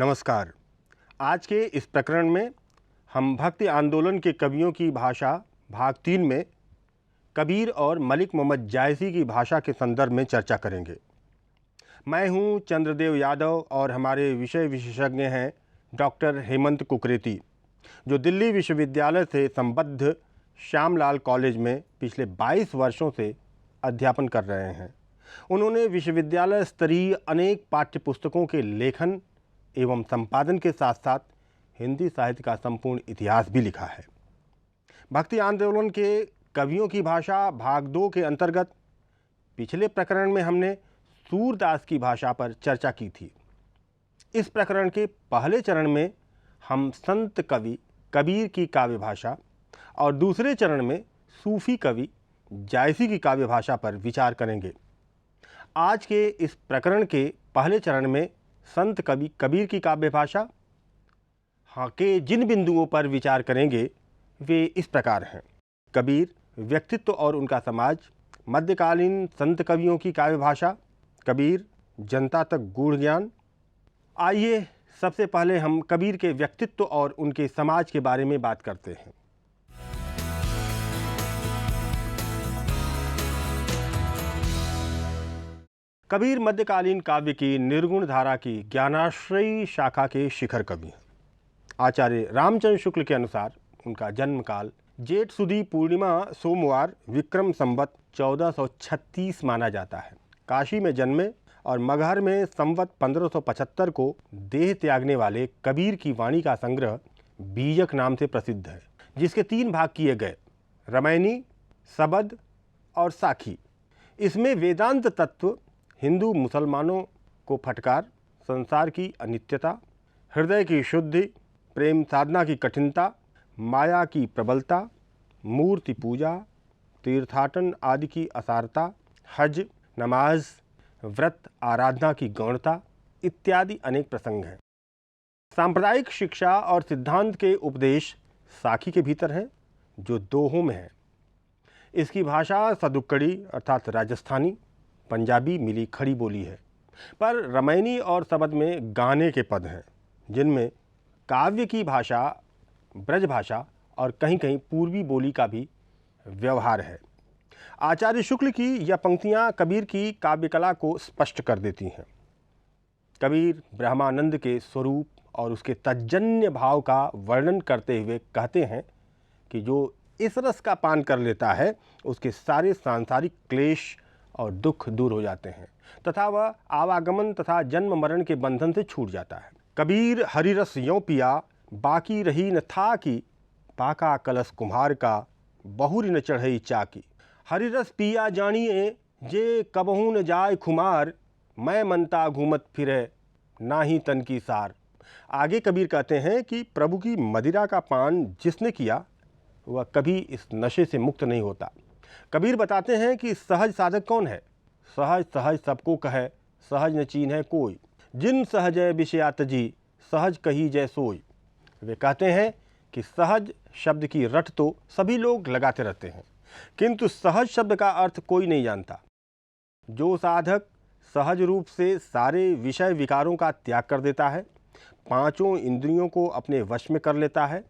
नमस्कार। आज के इस प्रकरण में हम भक्ति आंदोलन के कवियों की भाषा भाग 3 में कबीर और मलिक मोहम्मद जायसी की भाषा के संदर्भ में चर्चा करेंगे। मैं हूं चंद्रदेव यादव और हमारे विषय विशेषज्ञ हैं डॉक्टर हेमंत कुकरेती, जो दिल्ली विश्वविद्यालय से संबद्ध श्यामलाल कॉलेज में पिछले 22 वर्षों से अध्यापन कर रहे हैं। उन्होंने विश्वविद्यालय स्तरीय अनेक पाठ्यपुस्तकों के लेखन एवं संपादन के साथ साथ हिंदी साहित्य का संपूर्ण इतिहास भी लिखा है। भक्ति आंदोलन के कवियों की भाषा भाग 2 के अंतर्गत पिछले प्रकरण में हमने सूरदास की भाषा पर चर्चा की थी। इस प्रकरण के पहले चरण में हम संत कवि कबीर की काव्य भाषा और दूसरे चरण में सूफी कवि जायसी की काव्य भाषा पर विचार करेंगे। आज के इस प्रकरण के पहले चरण में संत कवि कबीर की काव्य भाषा के जिन बिंदुओं पर विचार करेंगे वे इस प्रकार हैं। कबीर, व्यक्तित्व और उनका समाज, मध्यकालीन संत कवियों की काव्य भाषा, कबीर, जनता तक गूढ़ ज्ञान। आइए सबसे पहले हम कबीर के व्यक्तित्व और उनके समाज के बारे में बात करते हैं। कबीर मध्यकालीन काव्य की निर्गुण धारा की ज्ञानाश्रयी शाखा के शिखर कवि हैं। आचार्य रामचंद्र शुक्ल के अनुसार उनका जन्म काल जेठ सुदी पूर्णिमा सोमवार विक्रम संवत 1436 माना जाता है। काशी में जन्मे और मगहर में संवत 1575 को देह त्यागने वाले कबीर की वाणी का संग्रह बीजक नाम से प्रसिद्ध है, जिसके 3 भाग किए गए, रामायणी, सबद और साखी। इसमें वेदांत तत्व, हिंदू मुसलमानों को फटकार, संसार की अनित्यता, हृदय की शुद्धि, प्रेम साधना की कठिनता, माया की प्रबलता, मूर्ति पूजा, तीर्थाटन आदि की असारता, हज, नमाज, व्रत आराधना की गौणता इत्यादि अनेक प्रसंग हैं। सांप्रदायिक शिक्षा और सिद्धांत के उपदेश साखी के भीतर हैं, जो दोहों में है। इसकी भाषा सदुक्कड़ी अर्थात राजस्थानी, पंजाबी मिली खड़ी बोली है, पर रामायणी और सबद में गाने के पद हैं, जिनमें काव्य की भाषा ब्रज भाषा और कहीं कहीं पूर्वी बोली का भी व्यवहार है। आचार्य शुक्ल की यह पंक्तियां कबीर की काव्य कला को स्पष्ट कर देती हैं। कबीर ब्रह्मानंद के स्वरूप और उसके तज्जन्य भाव का वर्णन करते हुए कहते हैं कि जो इस रस का पान कर लेता है उसके सारे सांसारिक क्लेश और दुख दूर हो जाते हैं तथा वह आवागमन तथा जन्म मरण के बंधन से छूट जाता है। कबीर हरिरस यों पिया बाकी रही न था की, पाका कलश कुम्हार का बहुरी न चढ़ई चाकी। हरिरस पिया जानिए जे कबहू न जाय खुमार, मैं मनता घूमत फिरे ना ही तन की सार। आगे कबीर कहते हैं कि प्रभु की मदिरा का पान जिसने किया वह कभी इस नशे से मुक्त नहीं होता। कबीर बताते हैं कि सहज साधक कौन है। सहज सहज सबको कहे, सहज न चीन है कोई, जिन सहज विषयात जी, सहज कही जय सोई। वे कहते हैं कि सहज शब्द की रट तो सभी लोग लगाते रहते हैं, किंतु सहज शब्द का अर्थ कोई नहीं जानता। जो साधक सहज रूप से सारे विषय विकारों का त्याग कर देता है, 5 इंद्रियों को अपने वश में कर लेता है,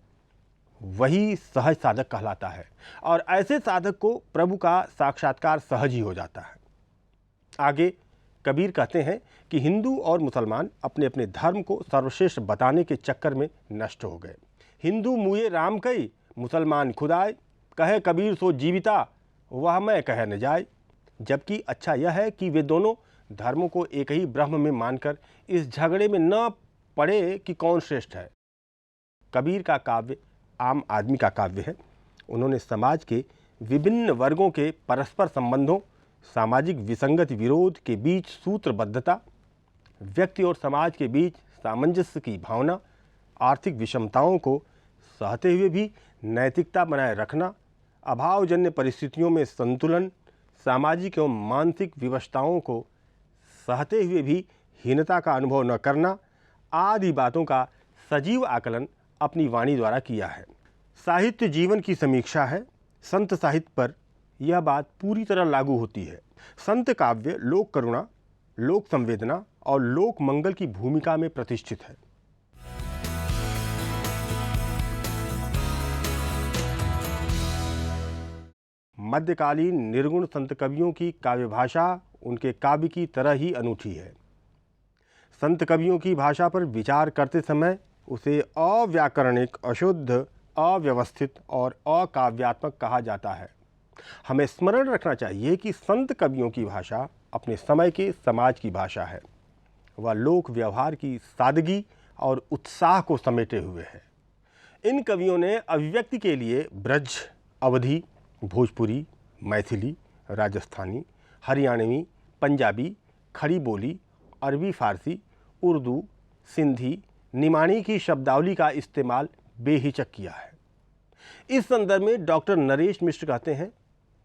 वही सहज साधक कहलाता है और ऐसे साधक को प्रभु का साक्षात्कार सहज ही हो जाता है। आगे कबीर कहते हैं कि हिंदू और मुसलमान अपने अपने धर्म को सर्वश्रेष्ठ बताने के चक्कर में नष्ट हो गए। हिंदू मुए राम कई, मुसलमान खुदाए, कहे कबीर सो जीविता, वह मैं कहे न जाए। जबकि अच्छा यह है कि वे दोनों धर्मों को एक ही ब्रह्म में मानकर इस झगड़े में न पड़े कि कौन श्रेष्ठ है। कबीर का काव्य आम आदमी का काव्य है। उन्होंने समाज के विभिन्न वर्गों के परस्पर संबंधों, सामाजिक विसंगति विरोध के बीच सूत्रबद्धता, व्यक्ति और समाज के बीच सामंजस्य की भावना, आर्थिक विषमताओं को सहते हुए भी नैतिकता बनाए रखना, अभावजन्य परिस्थितियों में संतुलन, सामाजिक एवं मानसिक विवशताओं को सहते हुए भी हीनता का अनुभव न करना आदि बातों का सजीव आकलन अपनी वाणी द्वारा किया है। साहित्य जीवन की समीक्षा है। संत साहित्य पर यह बात पूरी तरह लागू होती है। संत काव्य लोक करुणा, लोक संवेदना और लोक मंगल की भूमिका में प्रतिष्ठित है। मध्यकालीन निर्गुण संत कवियों की काव्य भाषा उनके काव्य की तरह ही अनूठी है। संत कवियों की भाषा पर विचार करते समय उसे अव्याकरणिक, अशुद्ध, अव्यवस्थित और अकाव्यात्मक कहा जाता है। हमें स्मरण रखना चाहिए कि संत कवियों की भाषा अपने समय के समाज की भाषा है। वह लोक व्यवहार की सादगी और उत्साह को समेटे हुए है। इन कवियों ने अभिव्यक्ति के लिए ब्रज, अवधी, भोजपुरी, मैथिली, राजस्थानी, हरियाणवी, पंजाबी, खड़ी बोली, अरबी, फारसी, उर्दू, सिंधी, निमाणी की शब्दावली का इस्तेमाल बेहिचक किया है। इस संदर्भ में डॉक्टर नरेश मिश्र कहते हैं,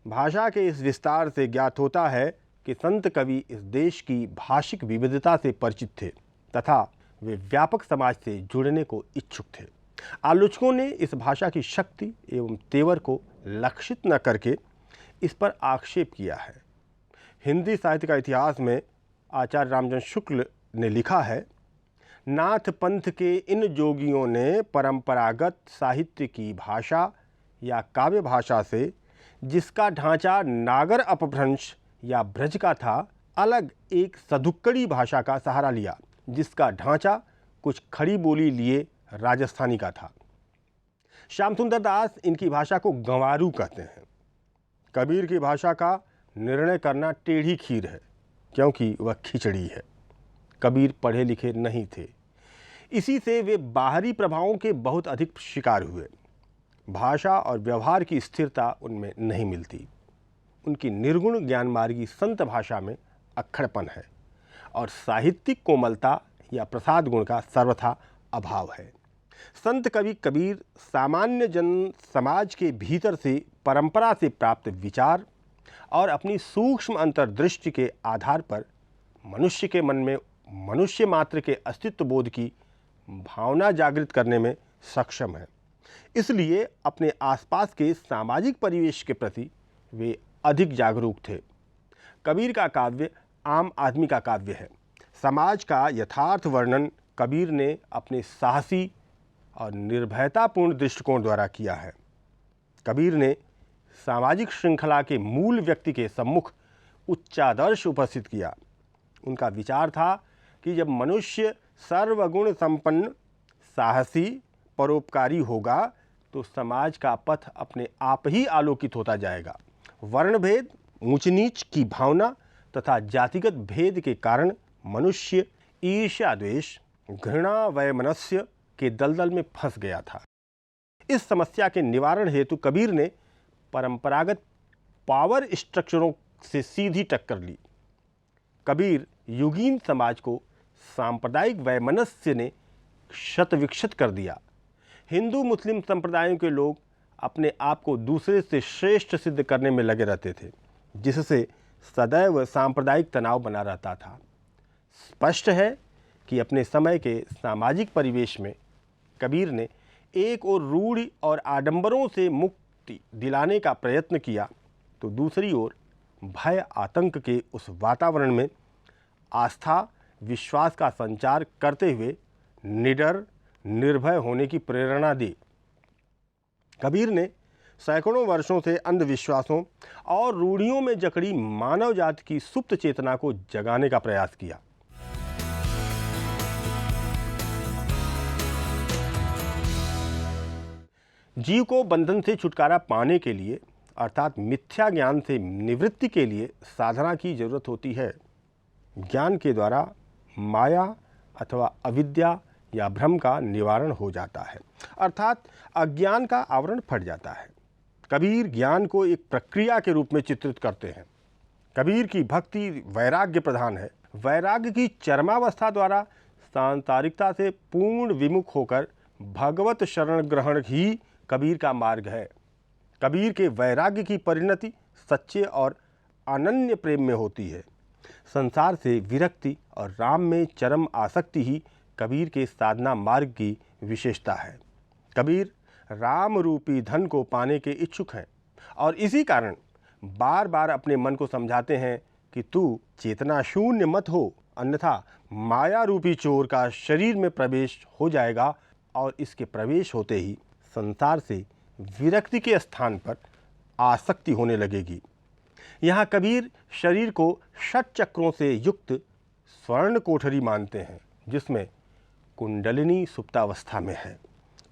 भाषा के इस विस्तार से ज्ञात होता है कि संत कवि इस देश की भाषिक विविधता से परिचित थे तथा वे व्यापक समाज से जुड़ने को इच्छुक थे। आलोचकों ने इस भाषा की शक्ति एवं तेवर को लक्षित न करके इस पर आक्षेप किया है। हिंदी साहित्य का इतिहास में आचार्य रामचंद्र शुक्ल ने लिखा है, नाथ पंथ के इन जोगियों ने परंपरागत साहित्य की भाषा या काव्य भाषा से, जिसका ढांचा नागर अपभ्रंश या ब्रज का था, अलग एक सधुक्कड़ी भाषा का सहारा लिया, जिसका ढांचा कुछ खड़ी बोली लिए राजस्थानी का था। श्याम सुंदर दास इनकी भाषा को गंवारू कहते हैं। कबीर की भाषा का निर्णय करना टेढ़ी खीर है, क्योंकि वह खिचड़ी है। कबीर पढ़े लिखे नहीं थे, इसी से वे बाहरी प्रभावों के बहुत अधिक शिकार हुए। भाषा और व्यवहार की स्थिरता उनमें नहीं मिलती। उनकी निर्गुण ज्ञानमार्गी संत भाषा में अक्खड़पन है और साहित्यिक कोमलता या प्रसाद गुण का सर्वथा अभाव है। संत कवि कबीर सामान्य जन समाज के भीतर से परंपरा से प्राप्त विचार और अपनी सूक्ष्म अंतर्दृष्टि के आधार पर मनुष्य के मन में मनुष्य मात्र के अस्तित्व बोध की भावना जागृत करने में सक्षम है। इसलिए अपने आसपास के सामाजिक परिवेश के प्रति वे अधिक जागरूक थे। कबीर का काव्य आम आदमी का काव्य है। समाज का यथार्थ वर्णन कबीर ने अपने साहसी और निर्भयतापूर्ण दृष्टिकोण द्वारा किया है। कबीर ने सामाजिक श्रृंखला के मूल व्यक्ति के सम्मुख उच्चादर्श उपस्थित किया। उनका विचार था कि जब मनुष्य सर्वगुण संपन्न, साहसी, परोपकारी होगा तो समाज का पथ अपने आप ही आलोकित होता जाएगा। वर्णभेद, ऊंच नीच की भावना तथा जातिगत भेद के कारण मनुष्य ईर्ष्या, द्वेष, घृणा, वैमनस्य के दलदल में फंस गया था। इस समस्या के निवारण हेतु कबीर ने परंपरागत पावर स्ट्रक्चरों से सीधी टक्कर ली। कबीर युगीन समाज को सांप्रदायिक वैमनस्य ने शत विक्षत कर दिया। हिंदू मुस्लिम संप्रदायों के लोग अपने आप को दूसरे से श्रेष्ठ सिद्ध करने में लगे रहते थे, जिससे सदैव सांप्रदायिक तनाव बना रहता था। स्पष्ट है कि अपने समय के सामाजिक परिवेश में कबीर ने एक ओर रूढ़ि और आडंबरों से मुक्ति दिलाने का प्रयत्न किया, तो दूसरी ओर भय आतंक के उस वातावरण में आस्था, विश्वास का संचार करते हुए निडर, निर्भय होने की प्रेरणा दी। कबीर ने सैकड़ों वर्षों से अंधविश्वासों और रूढ़ियों में जकड़ी मानव जाति की सुप्त चेतना को जगाने का प्रयास किया। जीव को बंधन से छुटकारा पाने के लिए अर्थात मिथ्या ज्ञान से निवृत्ति के लिए साधना की जरूरत होती है। ज्ञान के द्वारा माया अथवा अविद्या या भ्रम का निवारण हो जाता है, अर्थात अज्ञान का आवरण फट जाता है। कबीर ज्ञान को एक प्रक्रिया के रूप में चित्रित करते हैं। कबीर की भक्ति वैराग्य प्रधान है। वैराग्य की चरमावस्था द्वारा सांसारिकता से पूर्ण विमुख होकर भगवत शरण ग्रहण ही कबीर का मार्ग है। कबीर के वैराग्य की परिणति सच्चे और अनन्य प्रेम में होती है। संसार से विरक्ति और राम में चरम आसक्ति ही कबीर के साधना मार्ग की विशेषता है। कबीर राम रूपी धन को पाने के इच्छुक हैं और इसी कारण बार बार अपने मन को समझाते हैं कि तू चेतना शून्य मत हो, अन्यथा माया रूपी चोर का शरीर में प्रवेश हो जाएगा और इसके प्रवेश होते ही संसार से विरक्ति के स्थान पर आसक्ति होने लगेगी। यहाँ कबीर शरीर को षट चक्रों से युक्त स्वर्ण कोठरी मानते हैं, जिसमें कुंडलिनी सुप्तावस्था में है।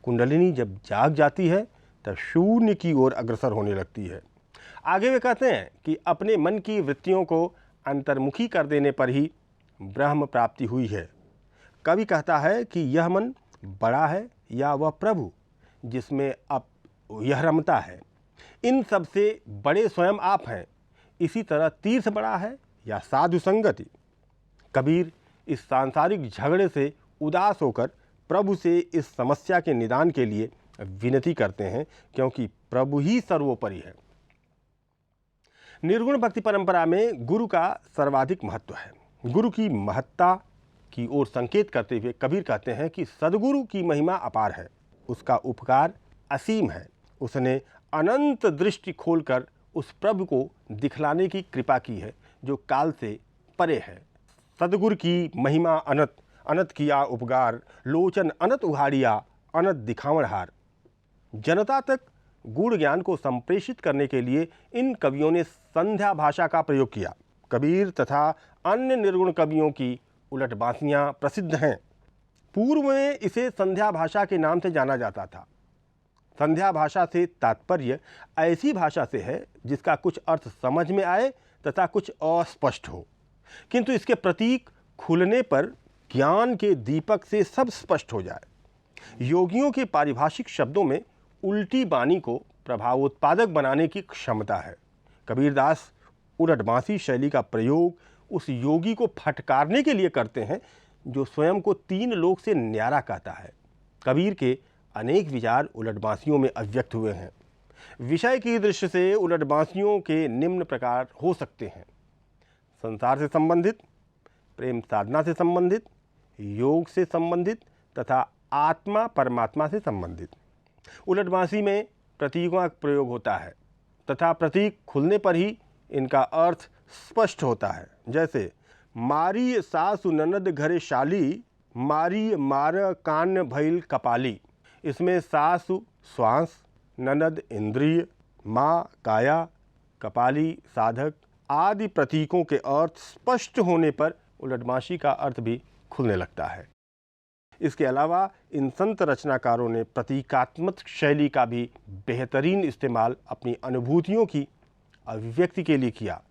कुंडलिनी जब जाग जाती है तब शून्य की ओर अग्रसर होने लगती है। आगे वे कहते हैं कि अपने मन की वृत्तियों को अंतर्मुखी कर देने पर ही ब्रह्म प्राप्ति हुई है। कवि कहता है कि यह मन बड़ा है या वह प्रभु जिसमें अब यह रमता है। इन सब से बड़े स्वयं आप हैं। इसी तरह तीर्थ बड़ा है या साधु संगति। कबीर इस सांसारिक झगड़े से उदास होकर प्रभु से इस समस्या के निदान के लिए विनती करते हैं, क्योंकि प्रभु ही सर्वोपरि है। निर्गुण भक्ति परंपरा में गुरु का सर्वाधिक महत्व है। गुरु की महत्ता की ओर संकेत करते हुए कबीर कहते हैं कि सद्गुरु की महिमा अपार है, उसका उपकार असीम है। उसने अनंत दृष्टि खोलकर उस प्रभु को दिखलाने की कृपा की है जो काल से परे है। सद्गुरु की महिमा अनंत, अनंत किया उपकार, लोचन अनंत उघाड़िया, अनंत दिखावण हार। जनता तक गूढ़ ज्ञान को संप्रेषित करने के लिए इन कवियों ने संध्या भाषा का प्रयोग किया। कबीर तथा अन्य निर्गुण कवियों की उलट बांसियाँ प्रसिद्ध हैं। पूर्व में इसे संध्या भाषा के नाम से जाना जाता था। संध्या भाषा से तात्पर्य ऐसी भाषा से है जिसका कुछ अर्थ समझ में आए तथा कुछ अस्पष्ट हो, किंतु इसके प्रतीक खुलने पर ज्ञान के दीपक से सब स्पष्ट हो जाए। योगियों के पारिभाषिक शब्दों में उल्टी बानी को प्रभावोत्पादक बनाने की क्षमता है। कबीरदास उलटबांसी शैली का प्रयोग उस योगी को फटकारने के लिए करते हैं जो स्वयं को तीन लोक से न्यारा कहता है। कबीर के अनेक विचार उलटबांसियों में अव्यक्त हुए हैं। विषय की दृष्टि से उलटबांसियों के निम्न प्रकार हो सकते हैं: संसार से संबंधित, प्रेम साधना से संबंधित, योग से संबंधित तथा आत्मा परमात्मा से संबंधित। उलटबांसी में प्रतीकों का प्रयोग होता है तथा प्रतीक खुलने पर ही इनका अर्थ स्पष्ट होता है। जैसे मारी सासु ननद घरे शाली, मारी मार कान भइल कपाली। इसमें सासु श्वास, ननद इंद्रिय, माँ काया, कपाली साधक आदि प्रतीकों के अर्थ स्पष्ट होने पर उलटबांसी का अर्थ भी खुलने लगता है। इसके अलावा इन संत रचनाकारों ने प्रतीकात्मक शैली का भी बेहतरीन इस्तेमाल अपनी अनुभूतियों की अभिव्यक्ति के लिए किया।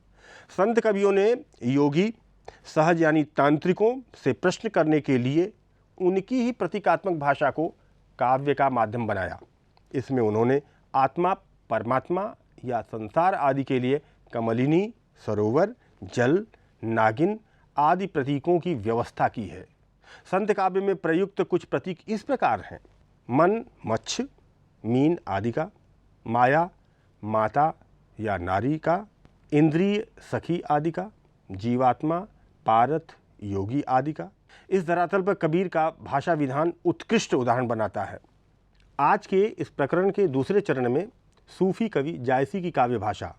संत कवियों ने योगी, सहज यानी तांत्रिकों से प्रश्न करने के लिए उनकी ही प्रतीकात्मक भाषा को काव्य का माध्यम बनाया। इसमें उन्होंने आत्मा, परमात्मा या संसार आदि के लिए कमलिनी, सरोवर, जल, नागिन आदि प्रतीकों की व्यवस्था की है। संत काव्य में प्रयुक्त कुछ प्रतीक इस प्रकार हैं: मन मच्छ, मीन आदि का, माया माता या नारी का, इंद्रिय सखी आदि का, जीवात्मा पारथ योगी आदि का। इस धरातल पर कबीर का भाषा विधान उत्कृष्ट उदाहरण बनाता है। आज के इस प्रकरण के दूसरे चरण में सूफी कवि जायसी की काव्य भाषा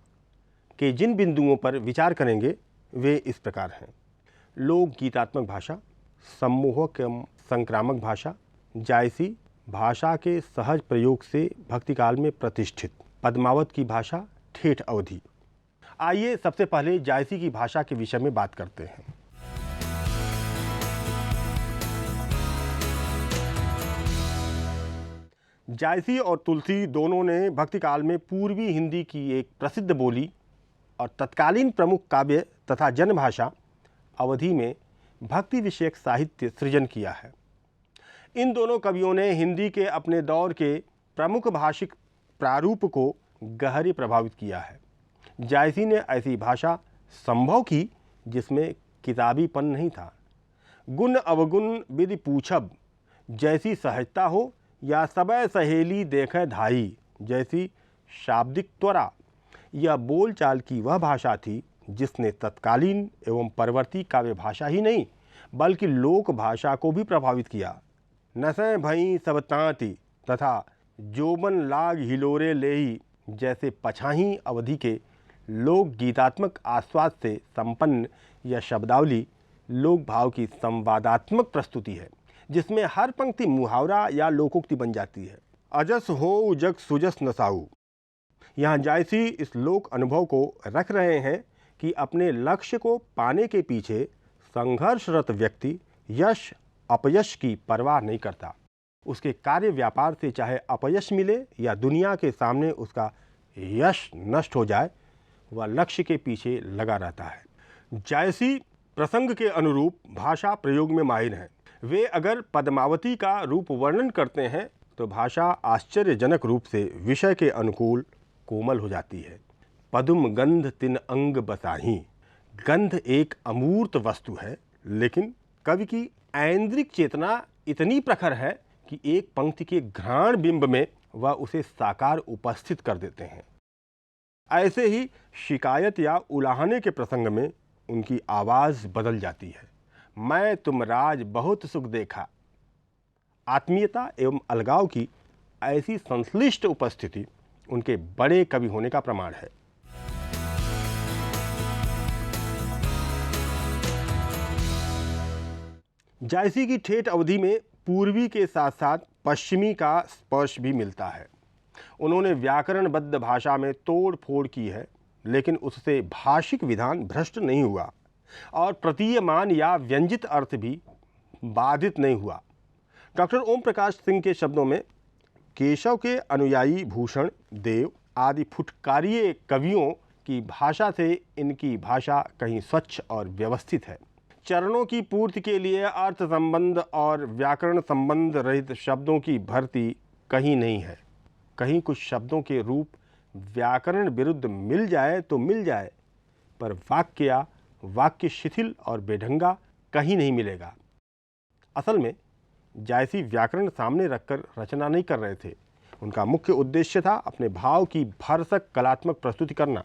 के जिन बिंदुओं पर विचार करेंगे वे इस प्रकार हैं: लोक गीतात्मक भाषा, सम्मोहक एवं संक्रामक भाषा, जायसी भाषा के सहज प्रयोग से भक्तिकाल में प्रतिष्ठित, पद्मावत की भाषा, ठेठ अवधि। आइए सबसे पहले जायसी की भाषा के विषय में बात करते हैं। जायसी और तुलसी दोनों ने भक्तिकाल में पूर्वी हिंदी की एक प्रसिद्ध बोली और तत्कालीन प्रमुख काव्य तथा जनभाषा अवधि में भक्ति विषयक साहित्य सृजन किया है। इन दोनों कवियों ने हिंदी के अपने दौर के प्रमुख भाषिक प्रारूप को गहरी प्रभावित किया है। जायसी ने ऐसी भाषा संभव की जिसमें किताबीपन नहीं था। गुण अवगुण विधि पूछब, जैसी सहजता हो या सबय सहेली देखे धाई, जैसी शाब्दिक त्वरा। यह बोलचाल की वह भाषा थी जिसने तत्कालीन एवं परवर्ती काव्य भाषा ही नहीं बल्कि लोक भाषा को भी प्रभावित किया। नसें भई सब तांति तथा जोबन लाग हिलोरे लेही जैसे पछाही अवधि के लोक गीतात्मक आस्वाद से संपन्न यह शब्दावली लोक भाव की संवादात्मक प्रस्तुति है, जिसमें हर पंक्ति मुहावरा या लोकोक्ति बन जाती है। अजस हो जग सुजस नसाऊ, यहाँ जायसी इस लोक अनुभव को रख रहे हैं कि अपने लक्ष्य को पाने के पीछे संघर्षरत व्यक्ति यश अपयश की परवाह नहीं करता। उसके कार्य व्यापार से चाहे अपयश मिले या दुनिया के सामने उसका यश नष्ट हो जाए, वह लक्ष्य के पीछे लगा रहता है। जायसी प्रसंग के अनुरूप भाषा प्रयोग में माहिर हैं। वे अगर पद्मावती का रूप वर्णन करते हैं तो भाषा आश्चर्यजनक रूप से विषय के अनुकूल कोमल हो जाती है। पदुम गंध तिन अंग बसाही। गंध एक अमूर्त वस्तु है, लेकिन कवि की ऐन्द्रिक चेतना इतनी प्रखर है कि एक पंक्ति के घ्राण बिंब में वह उसे साकार उपस्थित कर देते हैं। ऐसे ही शिकायत या उलाहने के प्रसंग में उनकी आवाज़ बदल जाती है। मैं तुम राज बहुत सुख देखा। आत्मीयता एवं अलगाव की ऐसी संश्लिष्ट उपस्थिति उनके बड़े कवि होने का प्रमाण है। जायसी की ठेठ अवधि में पूर्वी के साथ साथ पश्चिमी का स्पर्श भी मिलता है। उन्होंने व्याकरणबद्ध भाषा में तोड़ फोड़ की है, लेकिन उससे भाषिक विधान भ्रष्ट नहीं हुआ और प्रतीयमान या व्यंजित अर्थ भी बाधित नहीं हुआ। डॉक्टर ओम प्रकाश सिंह के शब्दों में, केशव के अनुयायी भूषण देव आदि फुटकारिये कवियों की भाषा से इनकी भाषा कहीं स्वच्छ और व्यवस्थित है। चरणों की पूर्ति के लिए अर्थ संबंध और व्याकरण संबंध रहित शब्दों की भर्ती कहीं नहीं है। कहीं कुछ शब्दों के रूप व्याकरण विरुद्ध मिल जाए तो मिल जाए, पर वाक्य या वाक्य शिथिल और बेढंगा कहीं नहीं मिलेगा। असल में जायसी व्याकरण सामने रखकर रचना नहीं कर रहे थे। उनका मुख्य उद्देश्य था अपने भाव की भरसक कलात्मक प्रस्तुति करना।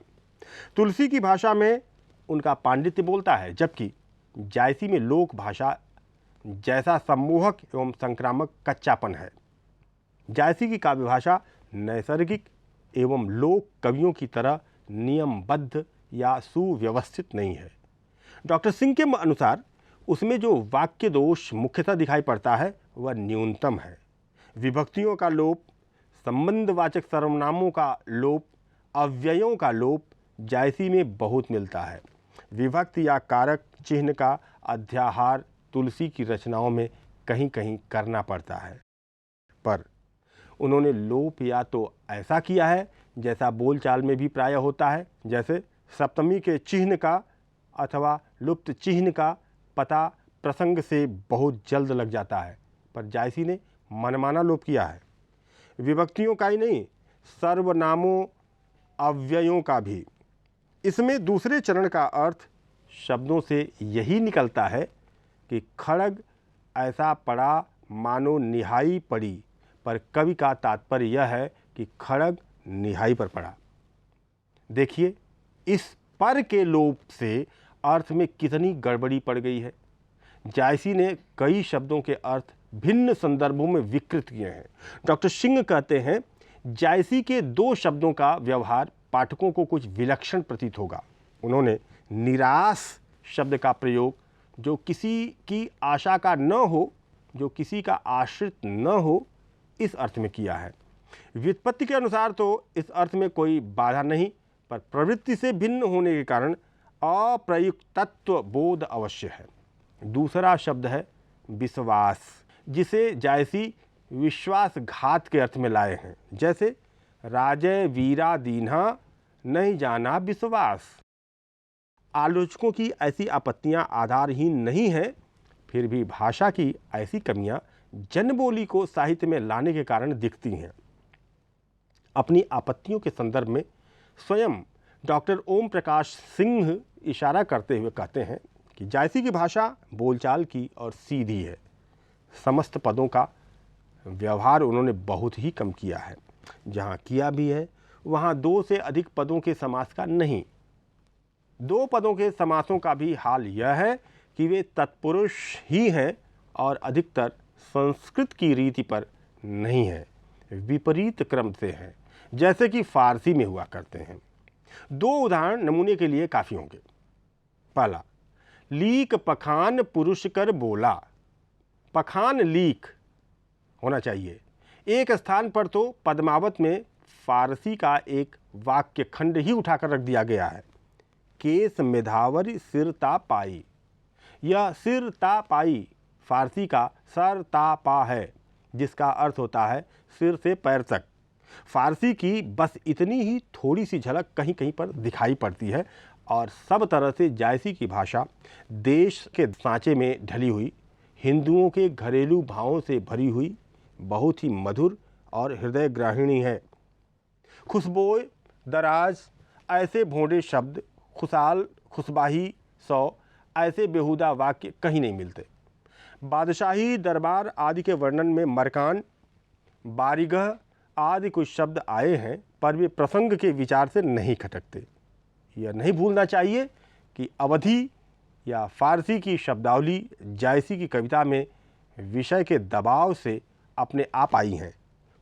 तुलसी की भाषा में उनका पांडित्य बोलता है, जबकि जायसी में लोक भाषा जैसा सम्मोहक एवं संक्रामक कच्चापन है। जायसी की काव्य भाषा नैसर्गिक एवं लोक कवियों की तरह नियमबद्ध या सुव्यवस्थित नहीं है। डॉक्टर सिंह के अनुसार उसमें जो वाक्य दोष मुख्यतः दिखाई पड़ता है वह न्यूनतम है। विभक्तियों का लोप, संबंधवाचक सर्वनामों का लोप, अव्ययों का लोप जायसी में बहुत मिलता है। विभक्ति या कारक चिन्ह का अध्याहार तुलसी की रचनाओं में कहीं कहीं करना पड़ता है, पर उन्होंने लोप या तो ऐसा किया है जैसा बोलचाल में भी प्राय होता है, जैसे सप्तमी के चिन्ह का अथवा लुप्त चिन्ह का पता प्रसंग से बहुत जल्द लग जाता है, पर जायसी ने मनमाना लोप किया है। विभक्तियों का ही नहीं, सर्वनामों अव्ययों का भी। इसमें दूसरे चरण का अर्थ शब्दों से यही निकलता है कि खड़ग ऐसा पड़ा मानो निहाई पड़ी, पर कवि का तात्पर्य यह है कि खड़ग निहाई पर पड़ा। देखिए, इस पर के लोप से अर्थ में कितनी गड़बड़ी पड़ गई है। जायसी ने कई शब्दों के अर्थ भिन्न संदर्भों में विकृत किए हैं। डॉक्टर सिंह कहते हैं, जायसी के दो शब्दों का व्यवहार पाठकों को कुछ विलक्षण प्रतीत होगा। उन्होंने निराश शब्द का प्रयोग, जो किसी की आशा का न हो, जो किसी का आश्रित न हो, इस अर्थ में किया है। व्युत्पत्ति के अनुसार तो इस अर्थ में कोई बाधा नहीं, पर प्रवृत्ति से भिन्न होने के कारण अप्रयुक्तत्व बोध अवश्य है। दूसरा शब्द है विश्वास, जिसे जायसी विश्वासघात के अर्थ में लाए हैं, जैसे राजय वीरा दीन्हा नहीं जाना विश्वास। आलोचकों की ऐसी आपत्तियां आधारहीन नहीं हैं, फिर भी भाषा की ऐसी कमियां जनबोली को साहित्य में लाने के कारण दिखती हैं। अपनी आपत्तियों के संदर्भ में स्वयं डॉक्टर ओम प्रकाश सिंह इशारा करते हुए कहते हैं कि जायसी की भाषा बोलचाल की और सीधी है। समस्त पदों का व्यवहार उन्होंने बहुत ही कम किया है। जहाँ किया भी है वहाँ दो से अधिक पदों के समास का नहीं। दो पदों के समासों का भी हाल यह है कि वे तत्पुरुष ही हैं और अधिकतर संस्कृत की रीति पर नहीं है, विपरीत क्रम से हैं, जैसे कि फारसी में हुआ करते हैं। दो उदाहरण नमूने के लिए काफ़ी होंगे। पहला, लीक पखान पुरुष कर बोला। पखान लीक होना चाहिए। एक स्थान पर तो पद्मावत में फारसी का एक वाक्य खंड ही उठाकर रख दिया गया है। केस मेधावरी सिर ता पाई। यह सिर ता पाई फारसी का सर ता पा है, जिसका अर्थ होता है सिर से पैर तक। फारसी की बस इतनी ही थोड़ी सी झलक कहीं कहीं पर दिखाई पड़ती है और सब तरह से जायसी की भाषा देश के सांचे में ढली हुई, हिंदुओं के घरेलू भावों से भरी हुई, बहुत ही मधुर और हृदय ग्राहिणी है। खुशबोए, दराज, ऐसे भोंडे शब्द, खुशाल, खुशबाही, सौ, ऐसे बेहुदा वाक्य कहीं नहीं मिलते। बादशाही दरबार आदि के वर्णन में मरकान, बारीगह आदि कुछ शब्द आए हैं, पर वे प्रसंग के विचार से नहीं खटकते। यह नहीं भूलना चाहिए कि अवधी या फारसी की शब्दावली जायसी की कविता में विषय के दबाव से अपने आप आई हैं।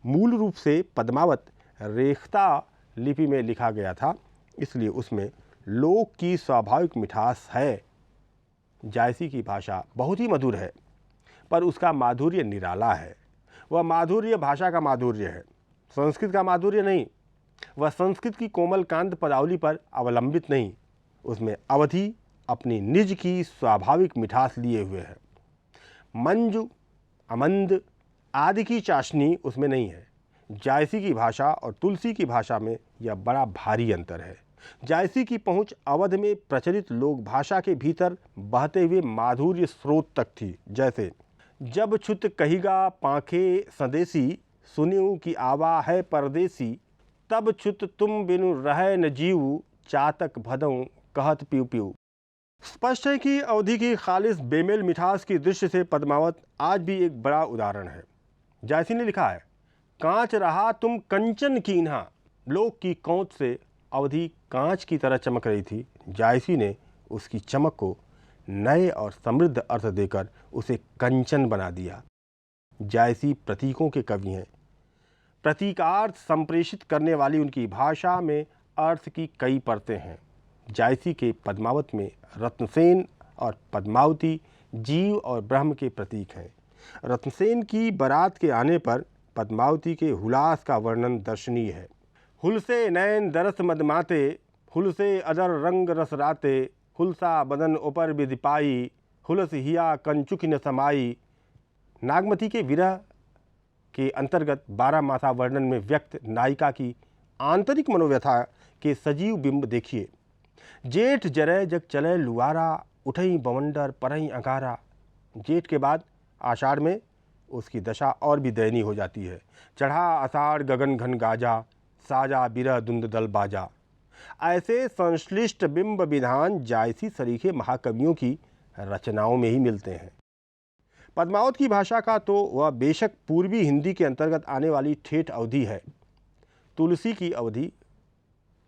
मूल रूप से पद्मावत रेख्ता लिपि में लिखा गया था, इसलिए उसमें लोक की स्वाभाविक मिठास है। जायसी की भाषा बहुत ही मधुर है, पर उसका माधुर्य निराला है। वह माधुर्य भाषा का माधुर्य है, संस्कृत का माधुर्य नहीं। वह संस्कृत की कोमल कांत पदावली पर अवलंबित नहीं, उसमें अवधि अपनी निज की स्वाभाविक मिठास लिए हुए है। मंजु, अमंद आदि की चाशनी उसमें नहीं है। जायसी की भाषा और तुलसी की भाषा में यह बड़ा भारी अंतर है। जायसी की पहुंच अवध में प्रचलित लोक भाषा के भीतर बहते हुए माधुर्य स्रोत तक थी। जैसे जब छुत कहिगा पाखे संदेसी, सुनियो की आवा है परदेसी, तब छुत तुम बिनु रहे न जीव, चातक भदों कहत पिउ पिउ। स्पष्ट है कि अवधि की खालिस बेमेल मिठास की दृश्य से पद्मावत आज भी एक बड़ा उदाहरण है। जायसी ने लिखा है, कांच रहा तुम कंचन कीन्हा। लोक की कौंच से अवधि कांच की तरह चमक रही थी। जायसी ने उसकी चमक को नए और समृद्ध अर्थ देकर उसे कंचन बना दिया। जायसी प्रतीकों के कवि हैं। प्रतीकार्थ संप्रेषित करने वाली उनकी भाषा में अर्थ की कई परतें हैं। जायसी के पद्मावत में रत्नसेन और पद्मावती जीव और ब्रह्म के प्रतीक हैं। रत्नसेन की बारात के आने पर पद्मावती के हुलास का वर्णन दर्शनीय है। हुलसे नैन दरस मदमाते, हुलसे अदर रंग रस राते, हुलसा बदन ऊपर विदिपाई, हुलस हिया कंचुक न समाई। नागमती के विरह के अंतर्गत 12 मासा वर्णन में व्यक्त नायिका की आंतरिक मनोव्यथा के सजीव बिंब देखिए। जेठ जरै जग चलै लुआरा, उठई बवंडर परई अंगारा। जेठ के बाद आषाढ़ में उसकी दशा और भी दयनीय हो जाती है। चढ़ा आषाढ़ गगन घन गाजा, साजा बिरह धुंध दल बाजा। ऐसे संश्लिष्ट बिंब विधान जायसी सरीखे महाकवियों की रचनाओं में ही मिलते हैं। पद्मावत की भाषा का तो वह बेशक पूर्वी हिंदी के अंतर्गत आने वाली ठेठ अवधि है। तुलसी की अवधि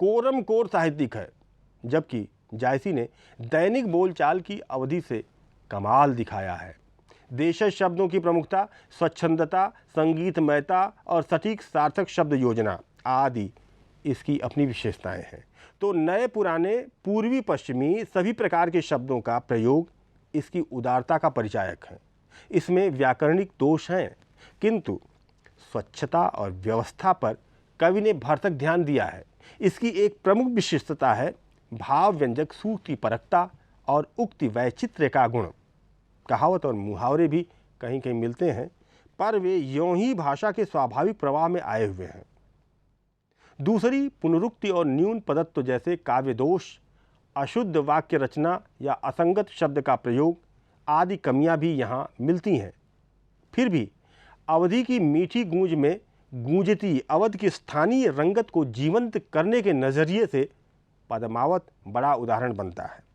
कोरम कोर साहित्यिक है, जबकि जायसी ने दैनिक बोलचाल की अवधि से कमाल दिखाया है। देशज शब्दों की प्रमुखता, स्वच्छंदता, संगीतमयता और सटीक सार्थक शब्द योजना आदि इसकी अपनी विशेषताएं हैं। तो नए पुराने पूर्वी पश्चिमी सभी प्रकार के शब्दों का प्रयोग इसकी उदारता का परिचायक है। इसमें व्याकरणिक दोष हैं, किंतु स्वच्छता और व्यवस्था पर कवि ने भरसक ध्यान दिया है। इसकी एक प्रमुख विशिष्टता है भाव व्यंजक सूक्त की परखता और उक्ति वैचित्र्य का गुण। कहावत और मुहावरे भी कहीं कहीं मिलते हैं, पर वे यों ही भाषा के स्वाभाविक प्रवाह में आए हुए हैं। दूसरी पुनरुक्ति और न्यून पदत्व जैसे काव्य दोष, अशुद्ध वाक्य रचना या असंगत शब्द का प्रयोग आदि कमियां भी यहाँ मिलती हैं। फिर भी अवधि की मीठी गूंज में गूंजती अवध की स्थानीय रंगत को जीवंत करने के नज़रिए से पद्मावत बड़ा उदाहरण बनता है।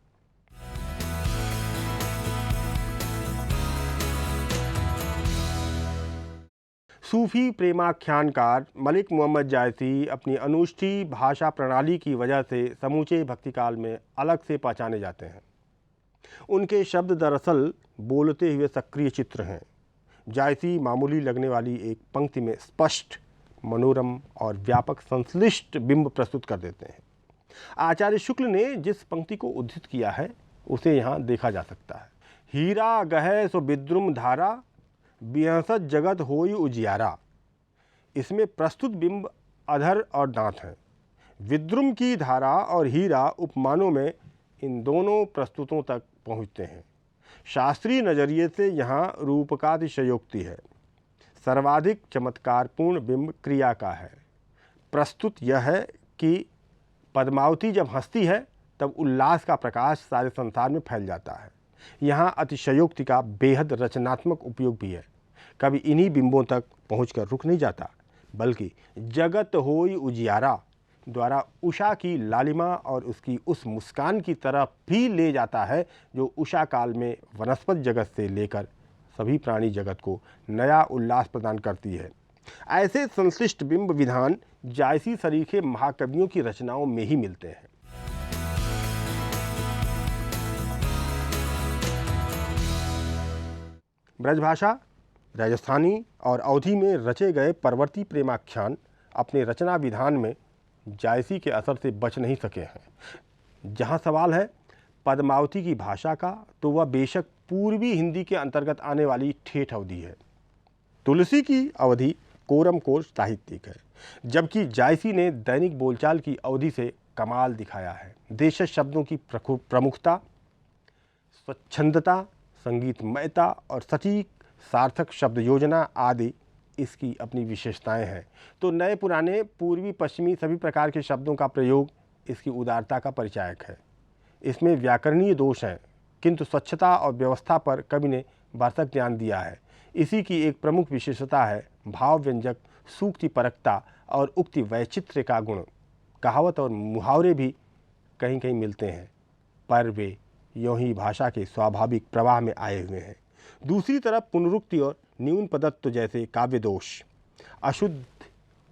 सूफी प्रेमाख्यानकार मलिक मोहम्मद जायसी अपनी अनुष्ठी भाषा प्रणाली की वजह से समूचे भक्तिकाल में अलग से पहचाने जाते हैं। उनके शब्द दरअसल बोलते हुए सक्रिय चित्र हैं। जायसी मामूली लगने वाली एक पंक्ति में स्पष्ट, मनोरम और व्यापक संश्लिष्ट बिंब प्रस्तुत कर देते हैं। आचार्य शुक्ल ने जिस पंक्ति को उद्धृत किया है उसे यहाँ देखा जा सकता है। हीरा गहे सो विद्रुम धारा, बिहसत जगत होई उजियारा। इसमें प्रस्तुत बिंब अधर और दांत हैं। विद्रुम की धारा और हीरा उपमानों में इन दोनों प्रस्तुतों तक पहुँचते हैं। शास्त्रीय नज़रिए से यहाँ रूपकातिशयोक्ति है। सर्वाधिक चमत्कारपूर्ण बिंब क्रिया का है। प्रस्तुत यह है कि पद्मावती जब हंसती है तब उल्लास का प्रकाश सारे संसार में फैल जाता है। यहाँ अतिशयोक्ति का बेहद रचनात्मक उपयोग भी है। कभी इन्हीं बिंबों तक पहुंचकर रुक नहीं जाता, बल्कि जगत होई उजियारा द्वारा उषा की लालिमा और उसकी उस मुस्कान की तरफ भी ले जाता है जो उषा काल में वनस्पति जगत से लेकर सभी प्राणी जगत को नया उल्लास प्रदान करती है। ऐसे संश्लिष्ट बिंब विधान जायसी सरीखे महाकवियों की रचनाओं में ही मिलते हैं। ब्रजभाषा, राजस्थानी और अवधी में रचे गए परवर्ती प्रेमाख्यान अपने रचना विधान में जायसी के असर से बच नहीं सके हैं। जहाँ सवाल है पद्मावती की भाषा का, तो वह बेशक पूर्वी हिंदी के अंतर्गत आने वाली ठेठ अवधी है। तुलसी की अवधि कोरम कोश साहित्यिक है, जबकि जायसी ने दैनिक बोलचाल की अवधि से कमाल दिखाया है। देशज शब्दों की प्रमुखता, स्वच्छंदता, संगीतमयता और सटीक सार्थक शब्द योजना आदि इसकी अपनी विशेषताएं हैं। तो नए पुराने पूर्वी पश्चिमी सभी प्रकार के शब्दों का प्रयोग इसकी उदारता का परिचायक है। इसमें व्याकरणीय दोष हैं, किंतु स्वच्छता और व्यवस्था पर कवि ने भरसक ध्यान दिया है। इसी की एक प्रमुख विशेषता है भाव व्यंजक, सूक्ति परकता और उक्ति वैचित्र्य का गुण। कहावत और मुहावरे भी कहीं कहीं मिलते हैं, पर वे यों ही भाषा के स्वाभाविक प्रवाह में आए हुए हैं। दूसरी तरफ पुनरुक्ति और न्यून पदत्व जैसे काव्य दोष, अशुद्ध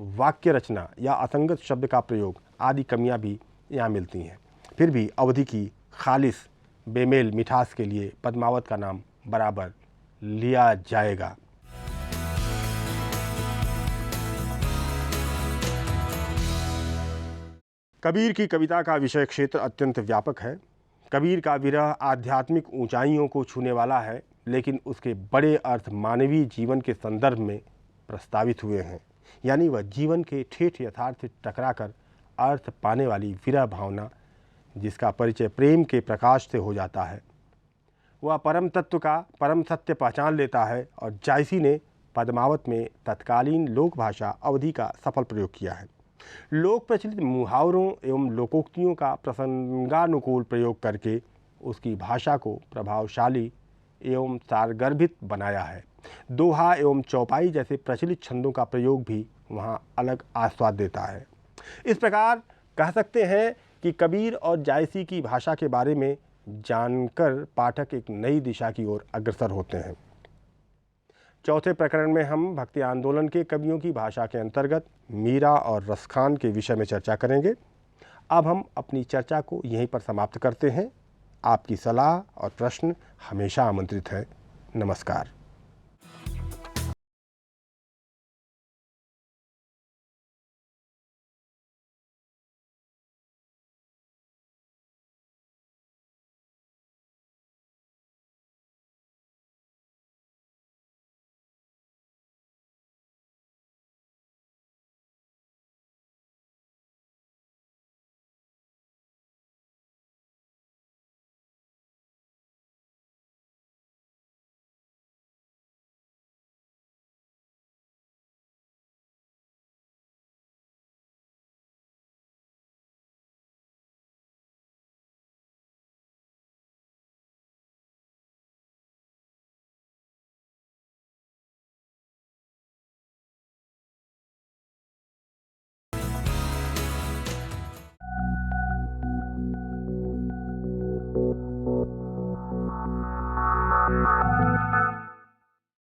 वाक्य रचना या असंगत शब्द का प्रयोग आदि कमियां भी यहाँ मिलती हैं। फिर भी अवधि की खालिस बेमेल मिठास के लिए पद्मावत का नाम बराबर लिया जाएगा। कबीर की कविता का विषय क्षेत्र अत्यंत व्यापक है। कबीर का विरह आध्यात्मिक ऊंचाइयों को छूने वाला है, लेकिन उसके बड़े अर्थ मानवीय जीवन के संदर्भ में प्रस्तावित हुए हैं। यानी वह जीवन के ठेठ यथार्थ से टकराकर अर्थ पाने वाली विरह भावना, जिसका परिचय प्रेम के प्रकाश से हो जाता है, वह परम तत्व का परम सत्य पहचान लेता है। और जायसी ने पद्मावत में तत्कालीन लोक भाषा अवधि का सफल प्रयोग किया है। लोक प्रचलित मुहावरों एवं लोकोक्तियों का प्रसंगानुकूल प्रयोग करके उसकी भाषा को प्रभावशाली एवं सारगर्भित बनाया है। दोहा एवं चौपाई जैसे प्रचलित छंदों का प्रयोग भी वहाँ अलग आस्वाद देता है। इस प्रकार कह सकते हैं कि कबीर और जायसी की भाषा के बारे में जानकर पाठक एक नई दिशा की ओर अग्रसर होते हैं। चौथे प्रकरण में हम भक्ति आंदोलन के कवियों की भाषा के अंतर्गत मीरा और रसखान के विषय में चर्चा करेंगे। अब हम अपनी चर्चा को यहीं पर समाप्त करते हैं। आपकी सलाह और प्रश्न हमेशा आमंत्रित हैं। नमस्कार।